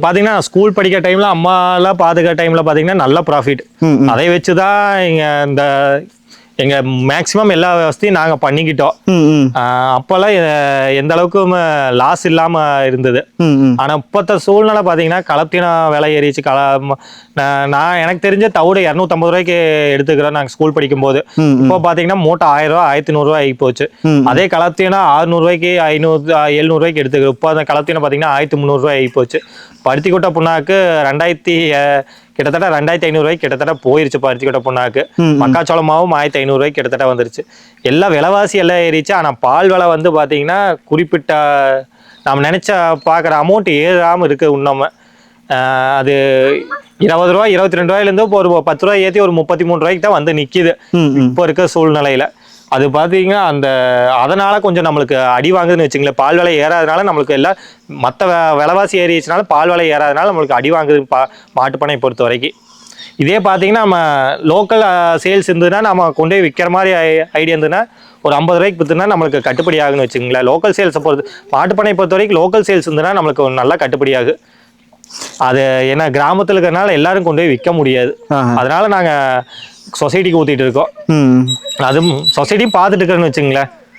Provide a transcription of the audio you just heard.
பாத்தீங்கன்னா ஸ்கூல் படிக்கிற டைம்ல அம்மாலாம் பாத்துக்கிற டைம்ல பாத்தீங்கன்னா நல்ல ப்ராஃபிட். அதை வச்சுதான் இந்த எங்க மேக்சிமம் எல்லா வசதியும் நாங்க பண்ணிக்கிட்டோம். அப்பெல்லாம் எந்த அளவுக்கு லாஸ் இல்லாம இருந்தது. ஆனா இப்பத்த சூழ்நிலை பாத்தீங்கன்னா கலப்பின விலை ஏறிச்சு. நான் எனக்கு தெரிஞ்ச தவிடு 250 ரூபாய்க்கு எடுத்துக்கிறோம் நாங்க ஸ்கூல் படிக்கும் போது. இப்போ பாத்தீங்கன்னா மூட்டை 1000 ரூபாய் 1500 ரூபாய் ஆகி போச்சு. அதே கலப்பினா 600 ரூபாய்க்கு 500 700 ரூபாய்க்கு எடுத்துக்கிறோம். இப்போ அந்த கலப்பின பாத்தீங்கன்னா 1300 ரூபாய் ஆகி போச்சு. பருத்தி கொட்டை புண்ணாக்கு கிட்டத்தட்ட 2500 ரூபாய்க்கு கிட்டத்தட்ட போயிருச்சு பருத்தி கொட்டை புண்ணாக்கு. மக்காச்சோளம் மாவும் 1500 ரூபாய்க்கு கிட்டத்தட்ட வந்துருச்சு. எல்லாம் விலைவாசி எல்லாம் ஏறிச்சு. ஆனா பால் விலை வந்து பாத்தீங்கன்னா குறிப்பிட்ட நம்ம நினைச்ச பாக்குற அமௌண்ட் ஏறாம இருக்கு இன்னும். அது 20 ரூபாய் 22 ரூபாயிலிருந்து இப்போ ஒரு 10 ரூபாய் ஏற்றி ஒரு 33 ரூபாய்க்கு தான் வந்து நிக்குது இப்போ இருக்க சூழ்நிலையில. அது பார்த்தீங்கன்னா அதனால கொஞ்சம் நம்மளுக்கு அடி வாங்குதுன்னு வச்சுங்களேன். பால் விலை ஏறாதனால நம்மளுக்கு எல்லாம் மற்ற விலைவாசி ஏறிச்சுனால பால் விலை ஏறாதனால நம்மளுக்கு அடி வாங்குது மாட்டுப்பண்ணை பொறுத்த வரைக்கும். இதே பார்த்தீங்கன்னா நம்ம லோக்கல் சேல்ஸ் இருந்ததுன்னா நம்ம கொண்டு போய் விற்கிற மாதிரி ஐடியா இருந்ததுன்னா ஒரு 50 ரூபாய்க்கு விற்றுனா நம்மளுக்கு கட்டுப்படி ஆகுன்னு வச்சுங்களேன். லோக்கல் சேல்ஸை மாட்டுப்பண்ணை பொறுத்த வரைக்கும் லோக்கல் சேல்ஸ் இருந்ததுன்னா நம்மளுக்கு நல்லா கட்டுப்படி ஆகும். அது ஏன்னா கிராமத்தில் இருக்கிறனால எல்லாரும் கொண்டு போய் விற்க முடியாது. அதனால நாங்கள் சொசைட்டிக்கு ஊற்றிட்டு இருக்கோம். அதுவும் சொசைட்டியும் பார்த்துட்டு இருக்கோன்னு வச்சுங்களேன்.